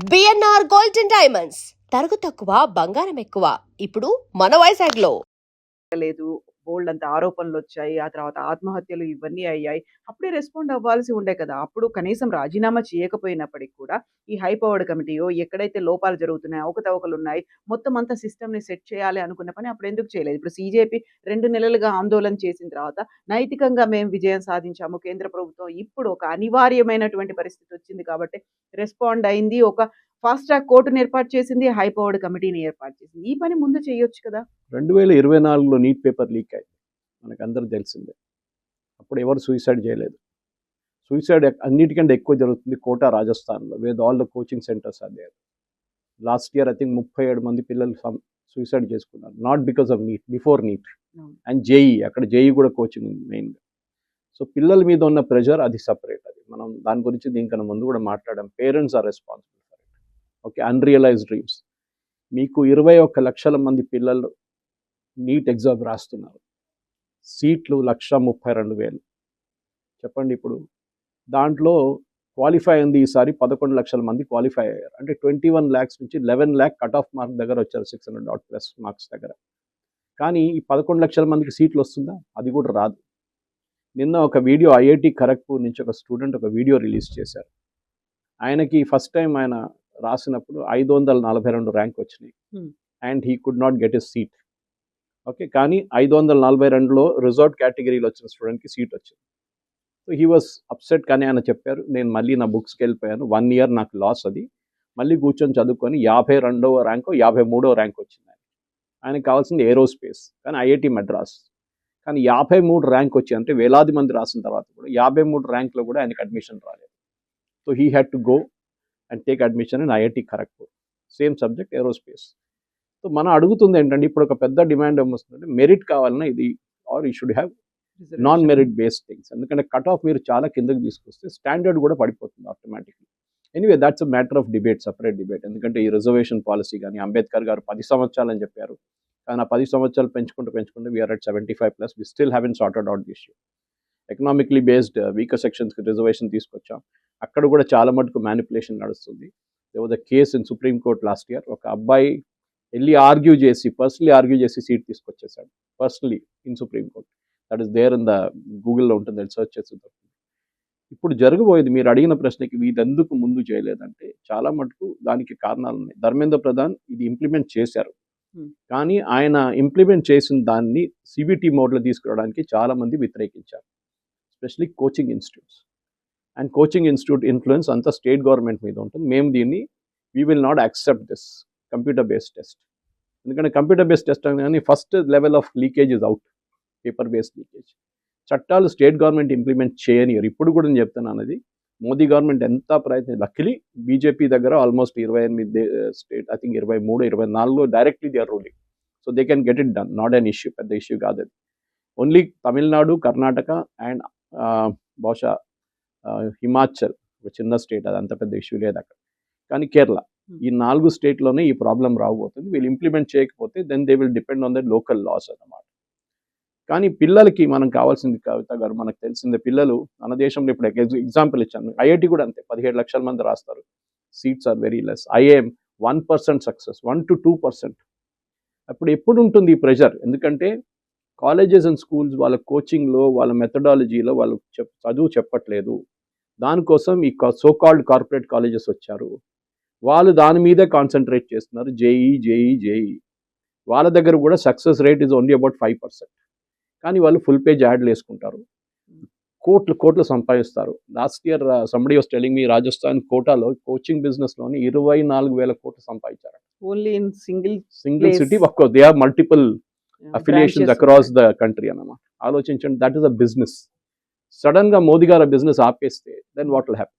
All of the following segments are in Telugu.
బిఎన్ఆర్ గోల్డ్ అండ్ డైమండ్స్ తరుగు తక్కువ బంగారం ఎక్కువ ఇప్పుడు మన వైజాగ్లో. లేదు. బోలెడంత ఆరోపణలొచ్చాయి. ఆ తర్వాత ఆత్మహత్యలు ఇవన్నీ అయ్యాయి. అప్పుడే రెస్పాండ్ అవ్వాల్సి ఉండే కదా! అప్పుడు కనీసం రాజీనామా చేయకపోయినప్పటికి కూడా ఈ హై పవర్డ్ కమిటీయో, ఎక్కడైతే లోపాలు జరుగుతున్నాయో, అవకతవకలున్నాయి, మొత్తం అంతా సిస్టమ్‌ని సెట్ చేయాలి అనుకున్న పని అప్పుడెందుకు చేయలేదు? ఇప్పుడు సీజేపీ 2 నెలలుగా ఆందోళన చేసిన తర్వాత నైతికంగా మేము విజయం సాధించాము. కేంద్ర ప్రభుత్వం ఇప్పుడు ఒక అనివార్యమైనటువంటి పరిస్థితి వచ్చింది కాబట్టి రెస్పాండ్ అయింది. ఒక ఫాస్ట్ ట్రాక్ కోర్ట్‌ని ఏర్పాటు చేసింది. హై పవర్డ్ కమిటీని ఏర్పాటు చేసింది. ఈ పని ముందు చేయొచ్చు కదా! 2024లో నీట్ పేపర్ లీక్ అయింది. మనకందరూ తెలిసిందే. అప్పుడు ఎవరు సూసైడ్ చేయలేదు. సూసైడ్ అన్నిటికంటే ఎక్కువ జరుగుతుంది కోటా రాజస్థాన్లో, with all the coaching centers are there. Last year I think 37 మంది పిల్లలు సూసైడ్ చేసుకున్నారు. Not because of NEET, before NEET and JEE. అక్కడ జేఈ కూడా కోచింగ్ ఉంది మెయిన్గా. సో పిల్లల మీద ఉన్న ప్రెషర్ అది సపరేట్. అది మనం దాని గురించి దీనికన్నా ముందు కూడా మాట్లాడాం. Parents are responsible for it. Okay, unrealized dreams. మీకు 21 లక్షల మంది పిల్లలు నీట్ ఎగ్జామ్ రాస్తున్నారు. సీట్లు 1,32,000. చెప్పండి ఇప్పుడు. దాంట్లో క్వాలిఫై అయింది ఈసారి 11 లక్షల మంది క్వాలిఫై అయ్యారు. అంటే 21 lakhs నుంచి 11 lakh కట్ ఆఫ్ మార్క్ దగ్గర వచ్చారు, 600 ప్లస్ మార్క్స్ దగ్గర. కానీ ఈ 11 లక్షల మందికి సీట్లు వస్తుందా? అది కూడా రాదు. నిన్న ఒక వీడియో ఐఐటి ఖరగ్పూర్ నుంచి ఒక స్టూడెంట్ ఒక వీడియో రిలీజ్ చేశారు. ఆయనకి ఫస్ట్ టైం ఆయన రాసినప్పుడు 542 ర్యాంక్ వచ్చినాయి and he could not get a seat. Okay, కానీ 542లో రిజర్వ్ కేటగిరీలో వచ్చిన స్టూడెంట్కి సీట్ వచ్చింది. So he was upset. కానీ ఆయన చెప్పారు, నేను మళ్ళీ నా బుక్స్కి వెళ్ళిపోయాను, 1 year నాకు లాస్, అది మళ్ళీ కూర్చొని చదువుకొని 52వ ర్యాంకో 53వ ర్యాంక్ వచ్చింది. ఆయనకు కావాల్సింది ఏరోస్పేస్, కానీ ఐఐటి మద్రాస్. కానీ 53 ర్యాంక్ వచ్చి, అంటే వేలాది మంది రాసిన తర్వాత కూడా 53 ర్యాంక్లో కూడా ఆయనకు అడ్మిషన్ రాలేదు. So he had to go and take admission in IIT Kharagpur, same subject aerospace. So మనం అడుగుతుంది ఏంటంటే, ఇప్పుడు ఒక పెద్ద డిమాండ్ ఏమొస్తుందంటే మెరిట్ కావాలన్నా ఇది, or you should have non merit based things. ఎందుకంటే కట్ ఆఫ్ మీరు చాలా కిందకి తీసుకొస్తే స్టాండర్డ్ కూడా పడిపోతుంది automatically. Anyway that's a matter of debate, separate debate. ఎందుకంటే ఈ రిజర్వేషన్ పాలసీ కానీ అంబేద్కర్ గారు 10 సంవత్సరాలు అని చెప్పారు, కానీ ఆ 10 సంవత్సరాలు పెంచుకుంటూ we're at 75+. We still haven't sorted out the issue. Economically based weaker సెక్షన్స్కి రిజర్వేషన్ తీసుకొచ్చాం, అక్కడ కూడా చాలా మటుకు మ్యానిపులేషన్ నడుస్తుంది. There was a case in Supreme Court last year. ఒక అబ్బాయి వెళ్ళి పర్సనలీ ఆర్గ్యూ చేసి సీట్ తీసుకొచ్చేసాడు, personally in Supreme Court. That is there in the గూగుల్లో ఉంటుంది, సెర్చ్ చేసి దొరుకుతుంది. ఇప్పుడు జరగబోయేది, మీరు అడిగిన ప్రశ్నకి ఇది ఎందుకు ముందు చేయలేదంటే చాలా మటుకు దానికి కారణాలు ఉన్నాయి. ధర్మేంద్ర ప్రధాన్ ఇది ఇంప్లిమెంట్ చేశారు, కానీ ఆయన ఇంప్లిమెంట్ చేసిన దాన్ని సిబిటి మోడ్లో తీసుకురావడానికి చాలామంది వ్యతిరేకించారు, especially coaching institutes. And coaching institute influence అంతా స్టేట్ గవర్నమెంట్ మీద ఉంటుంది. మేము దీన్ని we will not accept this computer based test. ఎందుకంటే కంప్యూటర్ బేస్డ్ టెస్ట్ కానీ first level of leakage is out, paper based leakage. చట్టాలు స్టేట్ గవర్నమెంట్ ఇంప్లిమెంట్ చేయనియరు. ఇప్పుడు కూడా నేను చెప్తున్నాను, అది మోదీ గవర్నమెంట్ ఎంత ప్రయత్నం. లక్కీలీ బీజేపీ దగ్గర ఆల్మోస్ట్ 28 స్టేట్, ఐ థింక్ 23, 24లో directly they are ruling. So they can get it done, not an issue, పెద్ద ఇష్యూ కాదు అది. ఓన్లీ తమిళనాడు, కర్ణాటక అండ్ బహుశా హిమాచల్, ఒక చిన్న స్టేట్, అది అంత పెద్ద ఇష్యూ లేదు అక్కడ. కానీ కేరళ, ఈ 4 స్టేట్లోనే ఈ ప్రాబ్లం రాబోతుంది. వీళ్ళు ఇంప్లిమెంట్ చేయకపోతే then they will depend on the local laws అన్నమాట. కానీ పిల్లలకి మనం కావాల్సింది, కవిత గారు మనకు తెలిసిందే, పిల్లలు మన దేశంలో ఇప్పుడు ఎగ్జాంపుల్ ఇచ్చాను, ఐఐటి కూడా అంతే, 17 లక్షల మంది రాస్తారు, సీట్స్ ఆర్ వెరీ లెస్. ఐఏఎం 1% సక్సెస్, 1 to 2%. అప్పుడు ఎప్పుడు ఉంటుంది ఈ ప్రెషర్? ఎందుకంటే కాలేజెస్ అండ్ స్కూల్స్ వాళ్ళ కోచింగ్లో, వాళ్ళ మెథడాలజీలో వాళ్ళు చదువు చెప్పట్లేదు. దానికోసం ఈ సోకాల్డ్ కార్పొరేట్ కాలేజెస్ వచ్చారు, వాళ్ళు దాని మీదే కాన్సన్ట్రేట్ చేస్తున్నారు. జేఈ వాళ్ళ దగ్గర కూడా success rate is only about 5%. కానీ వాళ్ళు ఫుల్ పేజ్ యాడ్లు వేసుకుంటారు, కోట్లు సంపాదిస్తారు. Last year somebody was telling me, Rajasthan కోటాలో కోచింగ్ బిజినెస్లోని 24,000 కోట్లు సంపాదించారు. Only in single city. Of course they are multiple affiliations across the country అన్నమాట. ఆలోచించండి, దట్ ఈస్ అ బిజినెస్. సడన్గా మోదీ గారు బిజినెస్ ఆపేస్తే then what will happen?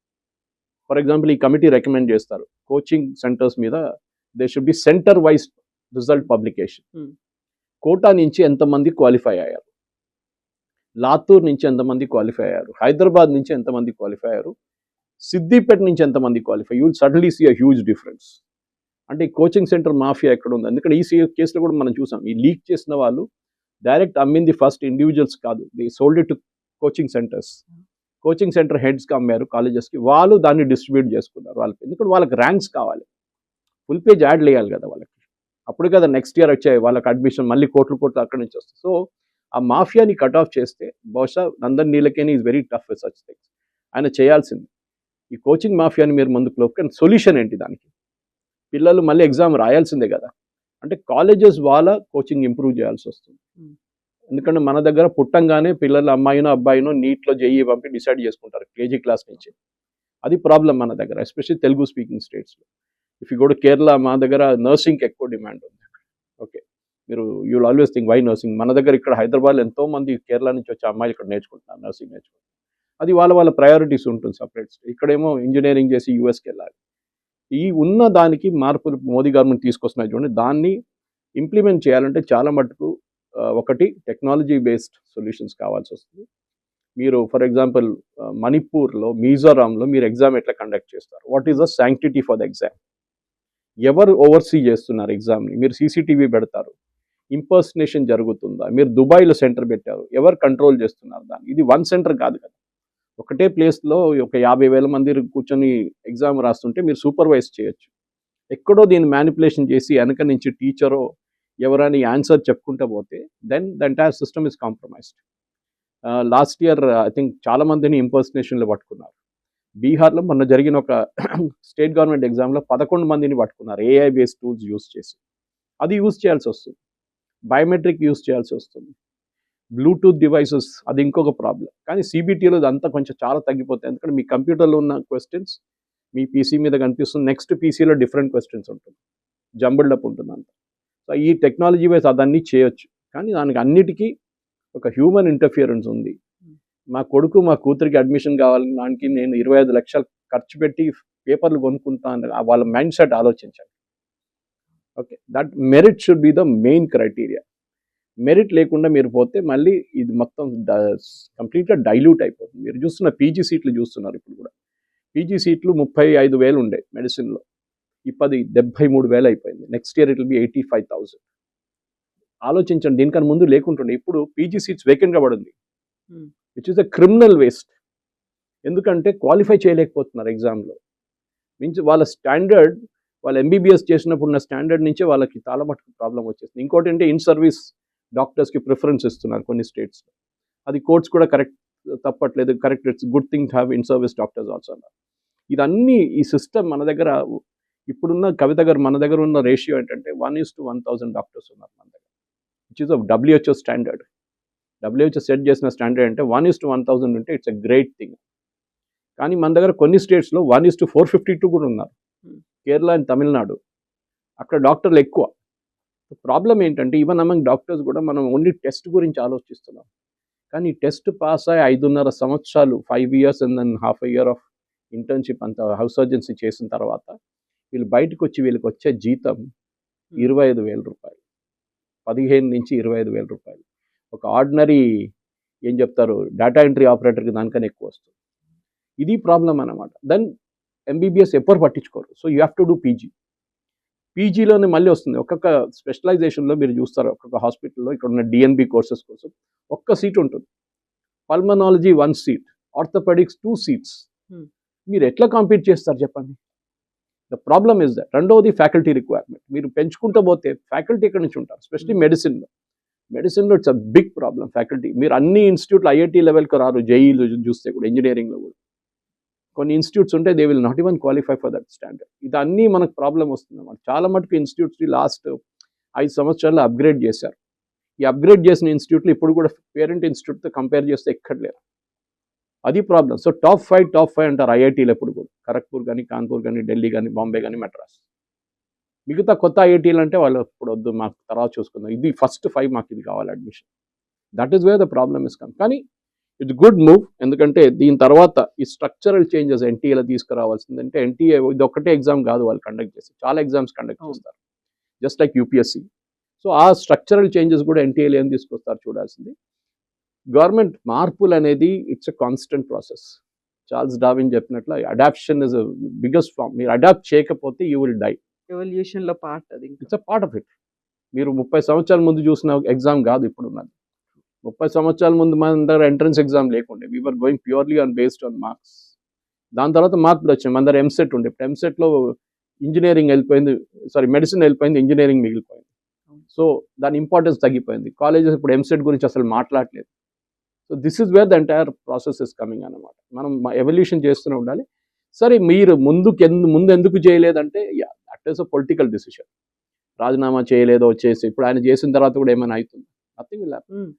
For example, ఈ కమిటీ రికమెండ్ చేస్తారు కోచింగ్ సెంటర్స్ మీద they should be centre wise result publication. Kota నుంచి ఎంతమంది క్వాలిఫై అయ్యారు, లాతూర్ నుంచి ఎంతమంది క్వాలిఫై అయ్యారు, హైదరాబాద్ నుంచి ఎంతమంది క్వాలిఫై అయ్యారు, సిద్దిపేట నుంచి ఎంతమంది qualify, you will suddenly see a huge difference. అంటే ఈ కోచింగ్ సెంటర్ మాఫియా ఎక్కడ ఉంది? ఎందుకంటే ఈ కేసులో కూడా మనం చూసాం, ఈ లీక్ చేసిన వాళ్ళు డైరెక్ట్ అమ్మింది ఫస్ట్ ఇండివిజువల్స్ కాదు, they sold it to coaching centres. Coaching centre హెడ్స్కి అమ్మారు కాలేజెస్కి, వాళ్ళు దాన్ని డిస్ట్రిబ్యూట్ చేసుకున్నారు వాళ్ళకి, ఎందుకంటే వాళ్ళకి ర్యాంక్స్ కావాలి, ఫుల్ పేజ్ యాడ్లు వేయాలి కదా వాళ్ళకి, అప్పుడు కదా నెక్స్ట్ ఇయర్ వచ్చాయి వాళ్ళకి అడ్మిషన్, మళ్ళీ కోట్లు అక్కడి నుంచి వస్తాయి. సో ఆ మాఫియాని కట్ ఆఫ్ చేస్తే బహుశా Nandan Nilekani is very tough with such things. ఆయన చేయాల్సింది ఈ కోచింగ్ మాఫియాని మీరు ముందుకు కానీ సొల్యూషన్ ఏంటి దానికి? పిల్లలు మళ్ళీ ఎగ్జామ్ రాయాల్సిందే కదా, అంటే కాలేజెస్ వాళ్ళ కోచింగ్ ఇంప్రూవ్ చేయాల్సి వస్తుంది. ఎందుకంటే మన దగ్గర పుట్టంగానే పిల్లలు అమ్మాయినో అబ్బాయినో నీట్లో జేఈ పంపి డిసైడ్ చేసుకుంటారు కేజీ క్లాస్ నుంచి. అది ప్రాబ్లం మన దగ్గర, ఎస్పెషల్లీ తెలుగు స్పీకింగ్ స్టేట్స్లో. If you go to Kerala, మా దగ్గర నర్సింగ్కి ఎక్కువ డిమాండ్ ఉంది. ఓకే, మీరు you will always think why nursing. మన దగ్గర ఇక్కడ హైదరాబాద్లో ఎంతోమంది కేరళ నుంచి వచ్చే అమ్మాయిలు ఇక్కడ నేర్చుకుంటున్నారు, నర్సింగ్ నేర్చుకుంటున్నారు. అది వాళ్ళ ప్రయారిటీస్ ఉంటుంది సపరేట్. ఇక్కడేమో ఇంజనీరింగ్ చేసి యూఎస్కి వెళ్ళాలి. ఈ ఉన్న దానికి మార్పులు మోదీ గవర్నమెంట్ తీసుకొస్తున్నాయి చూడండి, దాన్ని ఇంప్లిమెంట్ చేయాలంటే చాలా మటుకు ఒకటి టెక్నాలజీ బేస్డ్ సొల్యూషన్స్ కావాల్సి వస్తుంది. మీరు ఫర్ ఎగ్జాంపుల్ మణిపూర్లో, మిజోరాంలో మీరు ఎగ్జామ్ ఎట్లా కండక్ట్ చేస్తారు? What is the sanctity for the exam? ఎవరు ఓవర్సీ చేస్తున్నారు ఎగ్జామ్ని? మీరు సీసీటీవీ పెడతారు, ఇంపర్సనేషన్ జరుగుతుందా? మీరు దుబాయ్లో సెంటర్ పెట్టారు, ఎవరు కంట్రోల్ చేస్తున్నారు దాన్ని? ఇది వన్ సెంటర్ కాదు కదా, ఒకటే ప్లేస్లో ఒక 50,000 మంది కూర్చొని ఎగ్జామ్ రాస్తుంటే మీరు సూపర్వైజ్ చేయొచ్చు. ఎక్కడో దీన్ని మ్యానిపులేషన్ చేసి వెనక నుంచి టీచరో ఎవరైనా ఆన్సర్ చెప్పుకుంటూ పోతే then the entire system is compromised. Last year I think చాలా మందిని ఇంపర్సనేషన్లో పట్టుకున్నారు. బీహార్లో మొన్న జరిగిన ఒక స్టేట్ గవర్నమెంట్ ఎగ్జామ్లో 11 మందిని పట్టుకున్నారు ఏఐ బేస్డ్ టూల్స్ యూస్ చేసి. అది యూస్ చేయాల్సి వస్తుంది, బయోమెట్రిక్ యూస్ చేయాల్సి వస్తుంది, బ్లూటూత్ డివైసెస్, అది ఇంకొక ప్రాబ్లం. కానీ సిబిటీలో ఇదంతా కొంచెం చాలా తగ్గిపోతాయి, ఎందుకంటే మీ కంప్యూటర్లో ఉన్న క్వశ్చన్స్ మీ పీసీ మీద కనిపిస్తుంది, నెక్స్ట్ పీసీలో డిఫరెంట్ క్వశ్చన్స్ ఉంటుంది, జంబుల్డ్ అప్ ఉంటుంది అంత. సో ఈ టెక్నాలజీ వైజ్ అదన్నీ చేయొచ్చు, కానీ దానికి అన్నిటికీ ఒక హ్యూమన్ ఇంటర్ఫియరెన్స్ ఉంది. మా కొడుకు మా కూతురికి అడ్మిషన్ కావాలని దానికి నేను 25 లక్షలు ఖర్చు పెట్టి పేపర్లు కొనుక్కుంటాను, వాళ్ళ మైండ్ సెట్ ఆలోచించండి. Okay, that merit should be the main criteria. Merit లేకుండా మీరు పోతే మళ్ళీ ఇది మొత్తం కంప్లీట్గా డైల్యూట్ అయిపోతుంది. మీరు చూస్తున్న పీజీ సీట్లు చూస్తున్నారు, ఇప్పుడు కూడా పీజీ సీట్లు 35,000 ఉండే మెడిసిన్లో, ఇప్పుడు 73,000 అయిపోయింది. Next year it will be 85,000. ఆలోచించండి, దీనికన్నా ముందు లేకుంటుండే, ఇప్పుడు పీజీ సీట్స్ వేకెంట్గా పడింది, which is a criminal waste. ఎందుకంటే క్వాలిఫై చేయలేకపోతున్నారు ఎగ్జామ్లో. మీన్స్ వాళ్ళ స్టాండర్డ్, వాళ్ళు ఎంబీబీఎస్ చేసినప్పుడు ఉన్న స్టాండర్డ్ నుంచే వాళ్ళకి చాలా మటుకు ప్రాబ్లం వచ్చేస్తుంది. ఇంకోటి అంటే ఇన్ సర్వీస్ డాక్టర్స్కి ప్రిఫరెన్స్ ఇస్తున్నారు కొన్ని స్టేట్స్లో, అది కోర్ట్స్ కూడా కరెక్ట్ తప్పట్లేదు, correct, it's good thing to have in service doctors also అన్నారు. ఇదన్నీ ఈ సిస్టమ్ మన దగ్గర ఇప్పుడున్న కవిత గారు, మన దగ్గర ఉన్న రేషియో ఏంటంటే 1:1,000 డాక్టర్స్ ఉన్నారు మన దగ్గర, which is of WHO standard. WHO set చేసిన స్టాండర్డ్ అంటే 1:1,000 ఉంటే ఇట్స్ ఎ గ్రేట్ థింగ్. కానీ మన దగ్గర కొన్ని స్టేట్స్లో 1:452 కూడా ఉన్నారు, కేరళ అండ్ తమిళనాడు, అక్కడ డాక్టర్లు ఎక్కువ. ప్రాబ్లం ఏంటంటే ఈవెన్ అమంగ్ డాక్టర్స్ కూడా మనం ఓన్లీ టెస్ట్ గురించి ఆలోచిస్తున్నాం, కానీ టెస్ట్ పాస్ అయ్యి 5.5 సంవత్సరాలు, 5 years and then half year of internship అంత హౌస్ సర్జన్సీ చేసిన తర్వాత వీళ్ళు బయటకు వచ్చి వీళ్ళకి వచ్చే జీతం 25,000 రూపాయలు, 15 నుంచి 25,000 రూపాయలు. ఒక ఆర్డినరీ ఏం చెప్తారు డేటా ఎంట్రీ ఆపరేటర్కి దానికన్నా ఎక్కువ వస్తుంది. ఇది ప్రాబ్లం అన్నమాట. దెన్ ఎంబీబీఎస్ ఎవ్వరు పట్టించుకోరు. So you have to do PG. పీజీలోనే మళ్ళీ వస్తుంది, ఒక్కొక్క స్పెషలైజేషన్లో మీరు చూస్తారు, ఒక్కొక్క హాస్పిటల్లో ఇక్కడ ఉన్న డిఎన్బి కోర్సెస్ కోసం ఒక్క సీట్ ఉంటుంది, పల్మనాలజీ 1 seat, ఆర్థోపెడిక్స్ 2 seats. మీరు ఎట్లా కాంపీట్ చేస్తారు చెప్పండి? The problem is that. రెండవది ఫ్యాకల్టీ రిక్వైర్మెంట్. మీరు పెంచుకుంటూ పోతే ఫ్యాకల్టీ ఎక్కడి నుంచి ఉంటారు, ఎస్పెషలీ మెడిసిన్లో it's a big problem faculty. మీరు అన్ని ఇన్స్టిట్యూట్లు ఐఐటీ లెవెల్కి రారు, జేఈలు చూస్తే కూడా, ఇంజనీరింగ్లో కూడా కొన్ని ఇన్స్టిట్యూట్స్ ఉంటే they will not even qualify for that standard. ఇదన్నీ మనకు ప్రాబ్లం వస్తుంది అన్నమాట. చాలా మటుకు ఇన్స్టిట్యూట్స్ని లాస్ట్ 5 సంవత్సరాల్లో అప్గ్రేడ్ చేశారు. ఈ అప్గ్రేడ్ చేసిన ఇన్స్టిట్యూట్లు ఇప్పుడు కూడా పేరెంట్ ఇన్స్టిట్యూట్తో కంపేర్ చేస్తే ఎక్కడ లేరు, అది ప్రాబ్లం. సో టాప్ 5 అంటారు ఐఐటీలు ఎప్పుడు కూడా, ఖరగ్పూర్ కానీ, కాన్పూర్ కానీ, ఢిల్లీ కానీ, బాంబే కానీ, మెడ్రాస్. మిగతా కొత్త ఐఐటీలు అంటే వాళ్ళు ఇప్పుడు వద్దు, మాకు తర్వాత చూసుకుందాం, ఇది ఫస్ట్ 5 మాకు ఇది కావాలి admission. That is where the problem is come. కానీ ఇట్స్ గుడ్ మూవ్, ఎందుకంటే దీని తర్వాత ఈ స్ట్రక్చరల్ చేంజెస్ ఎన్టీఏలో తీసుకురావాల్సిందంటే, ఎన్టీఏ ఇది ఒక్కటే ఎగ్జామ్ కాదు వాళ్ళు కండక్ట్ చేసి, చాలా ఎగ్జామ్స్ కండక్ట్ చేస్తారు, జస్ట్ లైక్ యూపీఎస్సీ. సో ఆ స్ట్రక్చరల్ చేంజెస్ కూడా ఎన్టీఏలో ఏం తీసుకొస్తారు చూడాల్సింది. గవర్నమెంట్ మార్పులు అనేది it's a constant process. Charles Darwin చెప్పినట్లు అడాప్షన్ ఇస్ బిగ్గెస్ట్ ఫార్మ్. మీరు అడాప్ట్ చేయకపోతే యూ విల్ డై. ఎవల్యూషన్లో పార్ట్ అది. It's a part of it. మీరు 30 సంవత్సరాల ముందు చూసిన ఎగ్జామ్ కాదు ఇప్పుడు ఉన్నది. 30 సంవత్సరాల ముందు మన దగ్గర ఎంట్రన్స్ ఎగ్జామ్ లేకుండే, we are going purely on based on marks. దాని తర్వాత మార్పులు వచ్చాయి. మన దగ్గర ఎంసెట్ ఉండే, ఇప్పుడు ఎంసెట్లో ఇంజనీరింగ్ వెళ్ళిపోయింది, మెడిసిన్ వెళ్ళిపోయింది, ఇంజనీరింగ్ మిగిలిపోయింది. సో దాని ఇంపార్టెన్స్ తగ్గిపోయింది. కాలేజెస్ ఇప్పుడు ఎంసెట్ గురించి అసలు మాట్లాడలేదు. So this is where the entire process is coming అన్నమాట. మనం ఎవల్యూషన్ చేస్తూనే ఉండాలి. సరే మీరు ముందు ఎందుకు చేయలేదంటే that is a political decision. రాజీనామా చేయలేదో వచ్చేసి ఇప్పుడు ఆయన చేసిన తర్వాత కూడా ఏమైనా అవుతుంది? Nothing will happen.